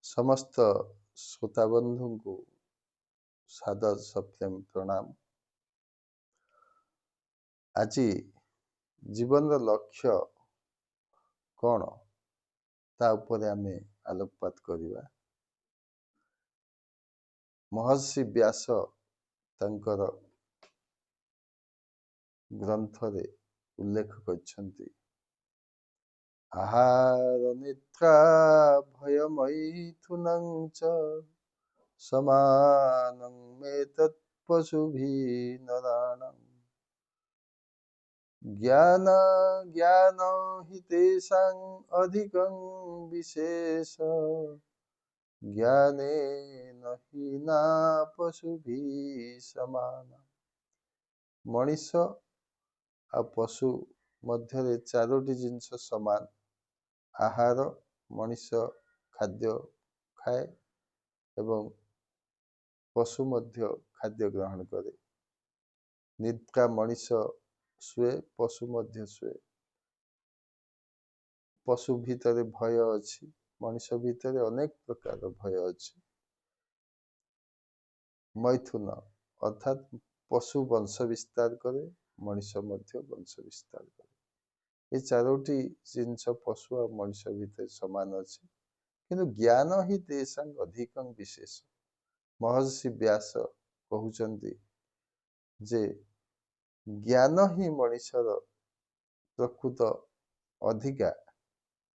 ସମସ୍ତ ଶ୍ରୋତାବନ୍ଧୁଙ୍କୁ ସାଦର ସପ୍ରେମ ପ୍ରଣାମ। ଆଜି ଜୀବନର ଲକ୍ଷ୍ୟ କ'ଣ ତା ଉପରେ ଆମେ ଆଲୋକପାତ କରିବା। ମହର୍ଷି ବ୍ୟାସ ତାଙ୍କର ଗ୍ରନ୍ଥରେ ଉଲ୍ଲେଖ କରିଛନ୍ତି, ଆହାର ନିଦ୍ରା ଭୟମୈଥୁନଂ ଚ ସମାନଂ ମେତତ୍ ପଶୁଭିଃ ନରାଣାଂ। ଜ୍ଞାନ हि তেষাং ଅଧିକଂ ବିଶେଷ ଜ୍ଞାନେନ ହୀନା ପଶୁଭିଃ ସମାନଂ। ମଣିଷ ଆଉ ପଶୁ ମଧ୍ୟରେ ଚାରୋଟି ଜିନିଷ ସମାନ। ଆହାର, ମଣିଷ ଖାଦ୍ୟ ଖାଏ ଏବଂ ପଶୁ ମଧ୍ୟ ଖାଦ୍ୟ ଗ୍ରହଣ କରେ। ନିଦ୍ରା, ମଣିଷ ଶୁଏ, ପଶୁ ମଧ୍ୟ ଶୁଏ। ପଶୁ ଭିତରେ ଭୟ ଅଛି, ମଣିଷ ଭିତରେ ଅନେକ ପ୍ରକାର ଭୟ ଅଛି। ମୈଥୁନ ଅର୍ଥାତ୍ ପଶୁ ବଂଶ ବିସ୍ତାର କରେ, ମଣିଷ ମଧ୍ୟ ବଂଶ ବିସ୍ତାର କରେ। ଏ ଚାରୋଟି ଜିନିଷ ପଶୁ ଆଉ ମଣିଷ ଭିତରେ ସମାନ ଅଛି, କିନ୍ତୁ ଜ୍ଞାନ ହିଁ ତେଷାଂ ଅଧିକଂ ବିଶେଷ। ମହର୍ଷି ବ୍ୟାସ କହୁଛନ୍ତି ଯେ ଜ୍ଞାନ ହିଁ ମଣିଷର ପ୍ରକୃତ ଅଧିକା,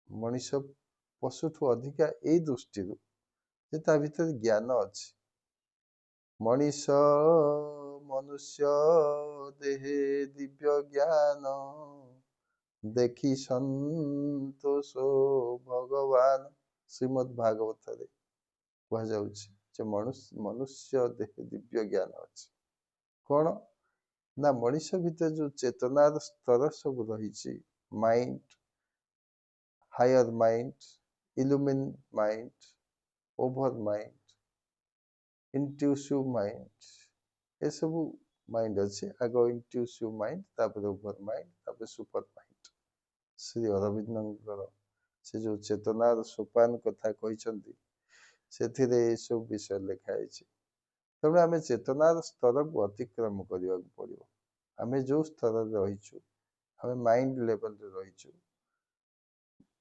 ମଣିଷ ପଶୁଠୁ ଅଧିକା ଏଇ ଦୃଷ୍ଟିରୁ ଯେ ତା ଭିତରେ ଜ୍ଞାନ ଅଛି। ମଣିଷ ମନୁଷ୍ୟ ଦେହେ ଦିବ୍ୟ ଜ୍ଞାନ ଦେଖି ସନ୍ତୋଷ ଭଗବାନ। ଶ୍ରୀମଦ୍ ଭାଗବତରେ କୁହାଯାଉଛି ଯେ ମନୁଷ୍ୟ ଦେହେ ଦିବ୍ୟ ଜ୍ଞାନ ଅଛି। କ'ଣ ନା ମଣିଷ ଭିତରେ ଯୋଉ ଚେତନାର ସ୍ତର ସବୁ ରହିଛି, mind, higher mind, illumined mind, over mind, intuitive mind, ଏସବୁ ମାଇଣ୍ଡ ଅଛି। ଆଗ ଇଣ୍ଟ୍ୟୁସିଭ ମାଇଣ୍ଡ, ତାପରେ ଓଭର ମାଇଣ୍ଡ, ତାପରେ ସୁପର ମାଇଣ୍ଡ। ଶ୍ରୀ ଅରବିନ୍ଦଙ୍କର ସେ ଯୋଉ ଚେତନାର ସୋପାନ କଥା କହିଛନ୍ତି, ସେଥିରେ ଏସବୁ ବିଷୟ ଲେଖା ହେଇଛି। ତେଣୁ ଆମେ ଚେତନାର ସ୍ତରକୁ ଅତିକ୍ରମ କରିବାକୁ ପଡ଼ିବ। ଆମେ ଯୋଉ ସ୍ତରରେ ରହିଛୁ, ଆମେ ମାଇଣ୍ଡ ଲେଭେଲରେ ରହିଛୁ,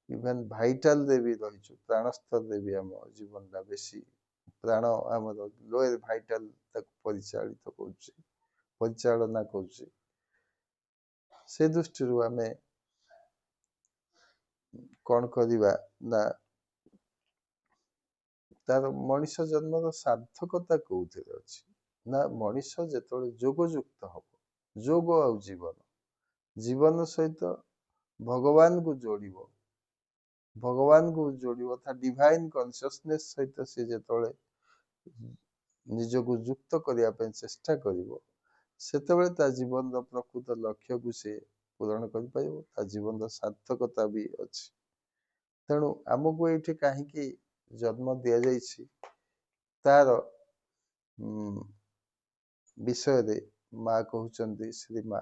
ଇଭେନ୍ ଭାଇଟାଲରେ ବି ରହିଛୁ, ପ୍ରାଣ ସ୍ତରରେ ବି ଆମ ଜୀବନଟା ବେଶୀ, ପ୍ରାଣ ଆମର ଲୋୟର ଭାଇଟାଲ ତାକୁ ପରିଚାଳନା କରୁଛି। ସେ ଦୃଷ୍ଟିରୁ ଆମେ କ'ଣ କରିବା ନା ତାର ମଣିଷ ଜନ୍ମର ସାର୍ଥକତା କୋଉଥିରେ ଅଛି ନା ମଣିଷ ଯେତେବେଳେ ଯୋଗଯୁକ୍ତ ହବ, ଯୋଗ ଆଉ ଜୀବନ ସହିତ ଭଗବାନଙ୍କୁ ଯୋଡ଼ିବ, ତା ଡିଭାଇନ କନସିୟସନେସ ସହିତ ସେ ଯେତେବେଳେ ନିଜକୁ ଯୁକ୍ତ କରିବା ପାଇଁ ଚେଷ୍ଟା କରିବ, ସେତେବେଳେ ତା ଜୀବନର ପ୍ରକୃତ ଲକ୍ଷ୍ୟକୁ ସେ ପୂରଣ କରିପାରିବ। ତା ଜୀବନର ସାର୍ଥକତା ବି ଅଛି। ତେଣୁ ଆମକୁ ଏଇଠି କାହିଁକି ଜନ୍ମ ଦିଆଯାଇଛି, ତାର ବିଷୟରେ ମା କହୁଛନ୍ତି, ଶ୍ରୀମା,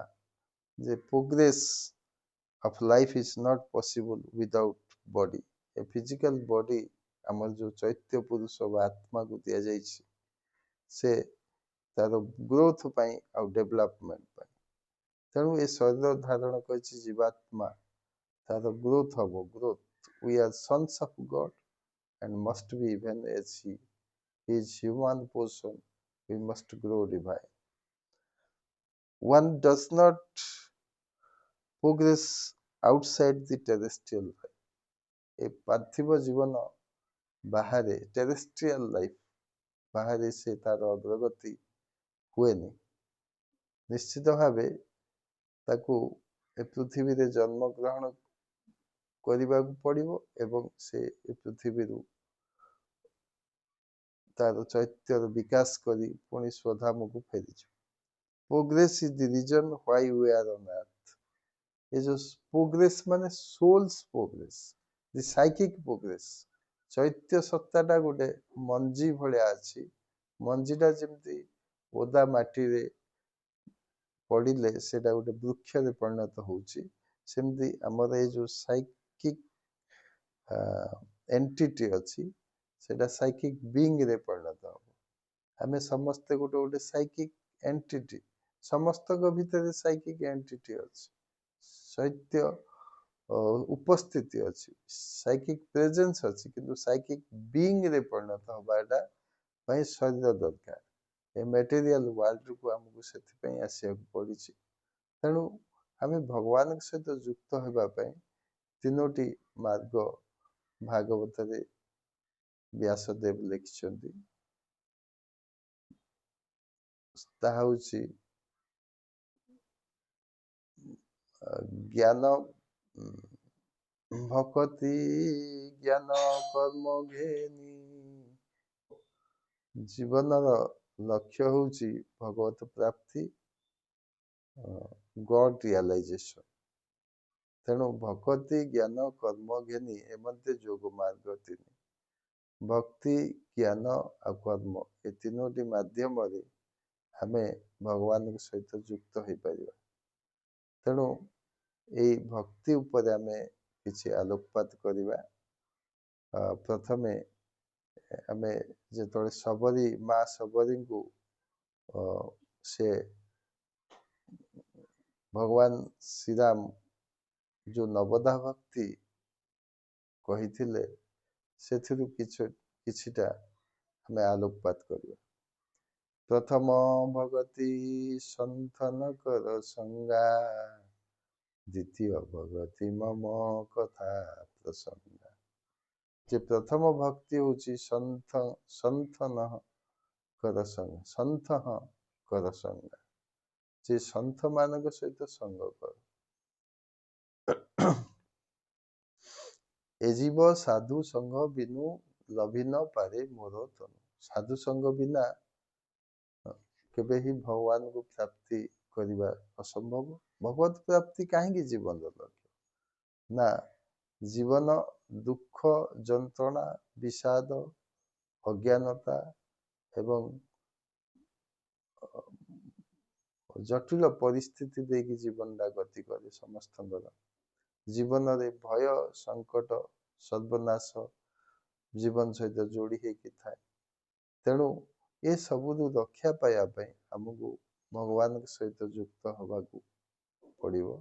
ଯେ progress of life is not possible without body. A physical body ଆମର ଯୋଉ ଚୈତ୍ୟ ପୁରୁଷ ବା ଆତ୍ମାକୁ ଦିଆଯାଇଛି, ସେ ତାର ଗ୍ରୋଥ ପାଇଁ ଆଉ ଡେଭଲପମେଣ୍ଟ ପାଇଁ। ତେଣୁ ଏ ଶରୀର ଧାରଣ କରିଛି ଜୀବାତ୍ମା, ତାର ଗ୍ରୋଥ ହବ। we are sons of God and must be even as his human portion, we must grow divine. One does not progress outside the terrestrial life. ए पार्थिव जीवन बाहरे, टेरेस्ट्रियल लाइफ बाहरे से तार अग्रगति हुएनि। निश्चित भावे ताकू ए पृथ्वी रे जन्म ग्रहण କରିବାକୁ ପଡ଼ିବ ଏବଂ ସେ ଏ ପୃଥିବୀରୁ ତାର ଚୈତ୍ୟର ବିକାଶ କରି ପୁଣି ସ୍ୱଧାମକୁ ଫେରିଯିବ। Progress is the reason why we are on earth. ଏ ଯୋଉ ପ୍ରୋଗ୍ରେସ ମାନେ soul's progress, the psychic progress. ଚୈତ୍ୟ ସତ୍ତାଟା ଗୋଟେ ମଞ୍ଜି ଭଳିଆ ଅଛି। ମଞ୍ଜିଟା ଯେମିତି ଓଦା ମାଟିରେ ପଡ଼ିଲେ ସେଟା ଗୋଟେ ବୃକ୍ଷରେ ପରିଣତ ହଉଛି, ସେମିତି ଆମର ଏଇ ଯୋଉ ସାଇକିକ ଏଣ୍ଟିଟି ଅଛି, सेटा साइकिक बीइंग रे परिणत हम। आमे समस्ते गोटे गोटे साइकिक एंटिटी, समस्त भितर साइकिक एंटिटी अछि, सत्य उपस्थिति अछि, साइकिक प्रेजेंस अछि, किंतु साइकिक बीइंग रे परिणत हबाटा पई शरीर दरकार। ए मटेरियल वर्ल्ड को हमको सेति पई आसिया पड़िछि। तेणु आमे भगवान सहित युक्त हेबा पई तीनोटी मार्ग भागवत रे व्यासदेव लिखिछन्ति। ताहा होछि ज्ञान भक्ति ज्ञान कर्म घेनी। जीवनर लक्ष्य होछि भगवत प्राप्ति, गॉड रियलाइजेशन। तेणु भक्ति ज्ञान कर्म घेनी एमते जोग मार्ग तीन। भक्ति ज्ञान आ कर्म ए तीनोटी माध्यम रे हमें भगवान सहित युक्त हो पारिबा। तेणु यही भक्ति उपर आमे किछि आलोकपात करिबा। प्रथमे आमे जेतळे सबरी माँ सबरी को से भगवान श्री राम जो नवदा भक्ति कहिथिले सेथिरु किछिटा हमें आलोकपात करिबा। प्रथम भगति संथन कर संगा, द्वितीय भगति मम कथा प्रसंगा। जे प्रथम भक्ति होछि संथन कर संग, संथ कर संग, जे संथ मानक सहित संग कर। ए जीव साधु संग बिनु लभी न पारे मोर तनु। साधु संग बिना केबे ही भगवान को प्राप्ति करिबा असंभव। भगवत प्राप्ति काहेकि जीवन लक्ष्य ना, जीवन दुख जंत्रणा विषाद अज्ञानता एवं जटिल परिस्थिति देखि जीवन टा गति करे। समस्त जीवन रे भय संकट सर्वनाश जीवन सहित जोड़ी होगी थाए। तेणु ये सबुदु रक्षा पाया पई हमको भगवान सहित युक्त हवा को पड़िबो।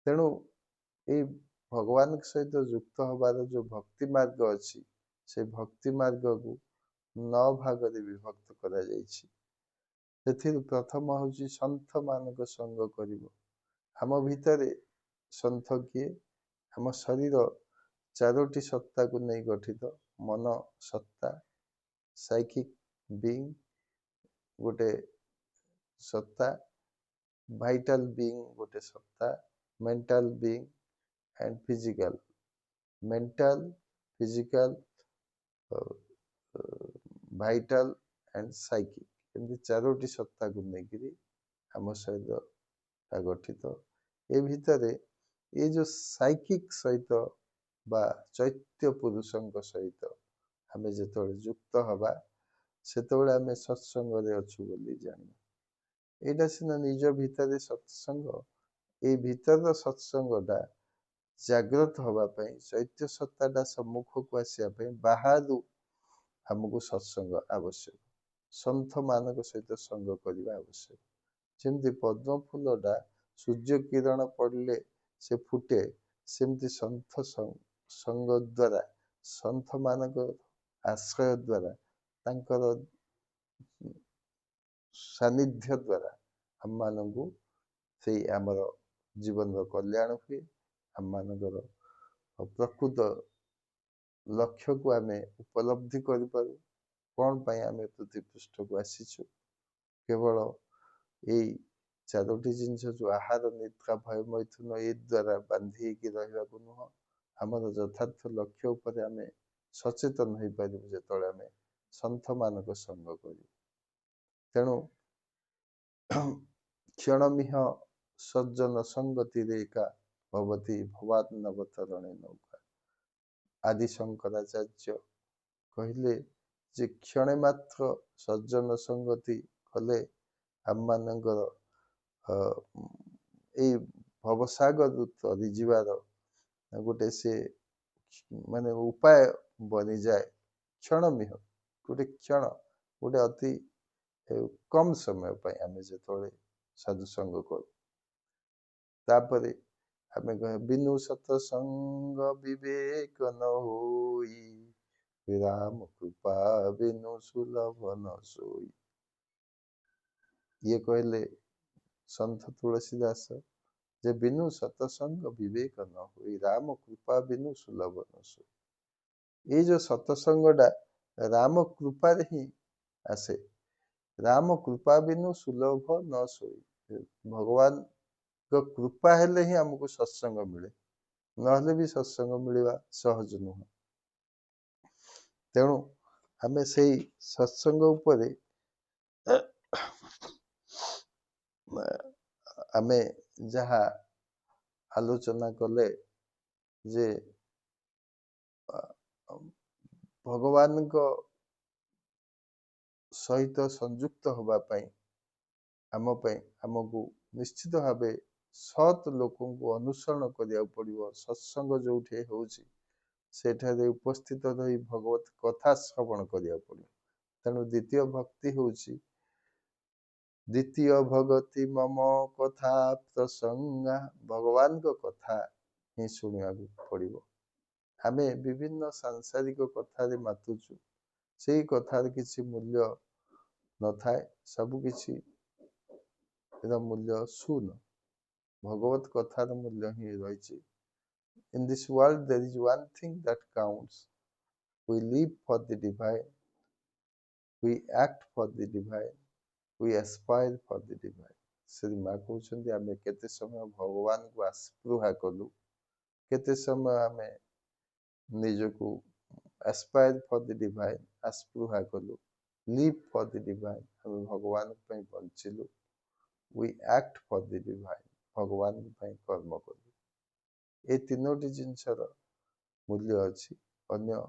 तेणु ये भगवान सहित युक्त हबार जो भक्ति मार्ग अछि से भक्ति मार्ग को 9 भाग रे विभक्त करा जाइछि। सेथिर प्रथम होछि संत मानक संग करिवो। हम भितरे संत किए, हम शरीर चारोटी सत्ता को नहीं गठित। मन सत्ता, साइकिक बीइंग गोटे सत्ता, वाइटल बीइंग गोटे सत्ता, mental being and physical. Mental, physical, vital and psychic, एमती चारोटी सत्ता को लेकिरी हम शरीर गठित। ए भितरे ये जो साइकिक सहित बा चैत्य पुरुषंक सहित हमें जेतବେଳେ युक्त हवा सेतବେଳେ हमें सत्संग रे अछु बोली जानी। एटा सिना निज भितरे सत्संग, ए भीतर सत्संगटा जागृत हवा पई चैत्य सत्ताटा सम्मुख को आसिया पई बाहादु हमको सत्संग आवश्यक। संत मानक सहित संग करिबा आवश्यक। जेमती पद्म फूलटा सूर्य किरण पड़ले से फुटे, सेमती संत संग द्वारा संत मानक आश्रय द्वारा तांकर सानिध्य द्वारा हम मानकु से आमर जीवन कल्याण हुए। हम मानकर प्रकृत लक्ष्य को आमे उपलब्धि करि पारू। कौन पाई आमे पृथ्वी पृष्ठ को आसीछु केवल यही चारोटी जिनस जो आहार निद्रा भय मैथुन ए द्वारा बांधी की रहिबा को नुह। हमर यथार्थ लक्ष्य उपर आमे सचेतन होई पारिबु जेतळे आमे संत मानक संग करी। तेणु क्षणमिह सज्जन संगति रेखा भवती भवात नवतरणे नौका। आदि शंकराचार्य कहले जे क्षणे मात्र सज्जन संगति कले हम मानकर ए भवसागर तरी जीवार गोटे से माने उपाय बनी जाए। क्षणमिह गोटे क्षण गोटे अति कम समय पर आम जो साधुसंग करूँ तापर आम कह बिनु सतसंग विवेक न होई राम कृपा बिनु सुलभ न सोई। ये कहले संत तुलसीदास जे बिनु सतसंग विवेक न होई राम कृपा बिनु सुलभ न सोई। ये जो सतसंगटा राम कृपा ही आसे राम कृपा बिनु सुलभ न सोई। भगवान कृपा हेले ही हमको सत्संग मिले नहले भी सत्संग मिलवा सहज नुह। तेणु आमे से सत्संग उपरे आमे जहा आलोचना कले जे भगवान को सहित संयुक्त होगा पाई आमको निश्चित भाव सत लोक को अनुसरण करिया पड़िबो। सत्संग जोठे होउची सेठारे उपस्थित रही भगवत कथा श्रवण करिया पड़िबो। तेणु द्वितीय भक्ति होउची द्वितीय भगति मम कथा प्रसंगा भगवान को कथा ही शुणिया पड़िबो। आमे विभिन्न सांसारिक कथा रे मातुचु से कथार किसी मूल्य न थाए सब किसी मूल्य शून्य भगवत कथार मूल्य ही रही। In this world there is one thing that counts. We live for the divine, we act for the divine, we aspire for the divine. Shri माँ कहते आम केते समय भगवान को आस्पृहा कलु केते समय आम निजको aspire for the divine आस्पृहा कलु live for the divine आम भगवान बंचिलु we act for the divine भगवान कर्म कलु। ये तीनोटी जिनसर मूल्य अच्छी अन्य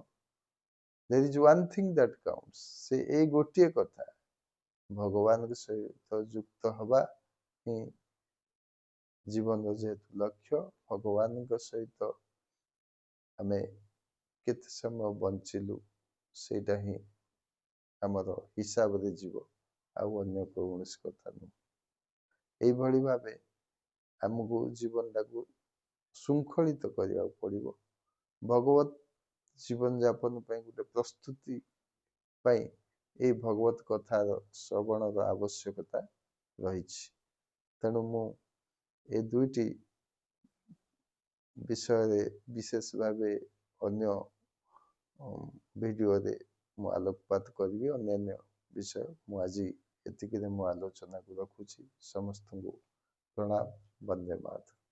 there is one thing that counts से ए गोटे कथा भगवान के सहित युक्त हवा ही जीवन जेहेतु लक्ष्य भगवान के सहित आमे केते समय बंचिलु सेटा ही हमर हिसाब रे जीव आउ अन्य कौनसी कथा नु। एई भली भाबे हमको जीवन टाको शृंखलित करिया पड़िबो। भगवत जीवन यापन गोटे प्रस्तुति ए भगवत कथार श्रवणर आवश्यकता रही। तेणु मु ए दुईटी विषय विशेष भाव अन्य वीडियो रे मु आलोकपात करी अन्य विषय मु आज एतिक मु आलोचना को रखुची। समस्त को प्रणाम। वंदे मातरम।